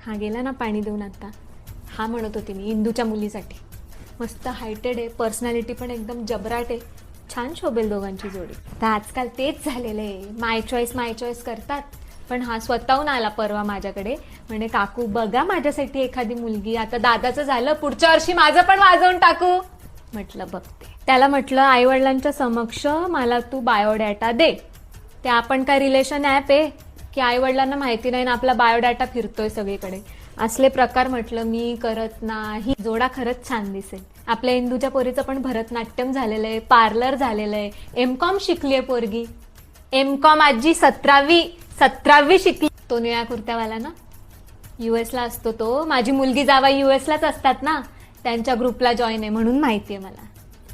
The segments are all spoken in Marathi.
हा गेला ना पाणी देऊन आता. हा म्हणत होती मी इंदूच्या मुलीसाठी. मस्त हायटेड आहे, पर्सनॅलिटी पण एकदम जबराट आहे, छान शोभेल दोघांची जोडी. आता आजकाल तेच झालेलं आहे, माय चॉईस करतात. पण हा स्वतःहून आला परवा माझ्याकडे, म्हणे काकू बघा माझ्यासाठी एखादी मुलगी. आता दादाचं झालं, पुढच्या वर्षी माझं पण वाजवून टाकू. म्हटलं बघते. त्याला म्हटलं आईवडिलांच्या समक्ष मला तू बायोडाटा दे. ते आपण काय रिलेशन ॲप आहे की आईवडिलांना माहिती नाही ना आपला बायोडाटा फिरतोय सगळीकडे. असले प्रकार म्हटलं मी करत नाही. जोडा खरंच छान दिसेल. आपल्या इंदूच्या पोरीचं पण भरतनाट्यम झालेलं आहे, पार्लर झालेलं आहे, एमकॉम शिकलीये पोरगी. एमकॉम आजी 17वी शिकली. तो निळ्या कुर्त्यावाला ना, US ला असतो तो. माझी मुलगी जावा US लाच असतात ना, त्यांच्या ग्रुपला जॉईन आहे म्हणून माहिती आहे मला.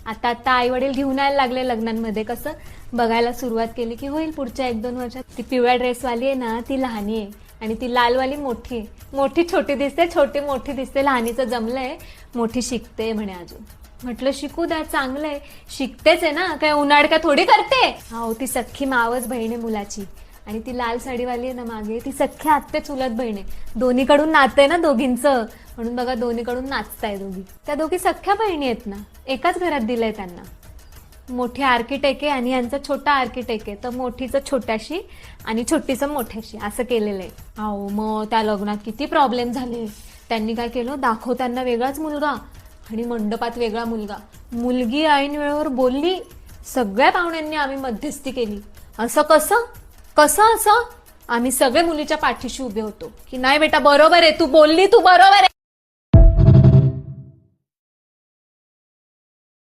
आता आई वडील घेऊन यायला लागले लग्नांमध्ये. कसं बघायला सुरुवात केली की होईल पुढच्या 1-2 वर्षात. ती पिवळ्या ड्रेसवाली आहे ना ती लहानी आहे आणि ती लालवाली मोठी आहे. मोठी छोटी दिसते, छोटी मोठी दिसते. लहानीचं जमलंय, मोठी शिकते म्हणे अजून. म्हटलं शिकू द्या, चांगलंय, शिकतेच आहे ना, काय उन्हाळका थोडी करते. हो ती सख्खी मावस बहीण आहे मुलाची. आणि ती लाल साडीवाली आहे ना मागे, ती सख्ख्या आत्ते चुलत बहीण आहे. दोन्हीकडून नाते ना दोघींचं, म्हणून बघा दोन्हीकडून नाचताय दोघी. त्या दोघी सख्ख्या बहिणी आहेत ना, एकाच घरात दिलंय त्यांना. मोठी आर्किटेक्ट आहे आणि यांचा छोटा आर्किटेक्ट आहे. तर मोठीचं छोट्याशी आणि छोटीचं मोठ्याशी असं केलेलं आहे. अहो मग त्या लग्नात किती प्रॉब्लेम झाले. त्यांनी काय केलं, दाखवताना वेगळाच मुलगा आणि मंडपात वेगळा मुलगा. मुलगी ऐन वेळेवर बोलली, सगळ्या पाहुण्यांनी आम्ही मध्यस्थी केली. असं कसं कसं असं? आम्ही सगळे मुलीच्या पाठीशी उभे होतो की नाही बेटा बरोबर आहे, तू बोलली, तू बरोबर आहे.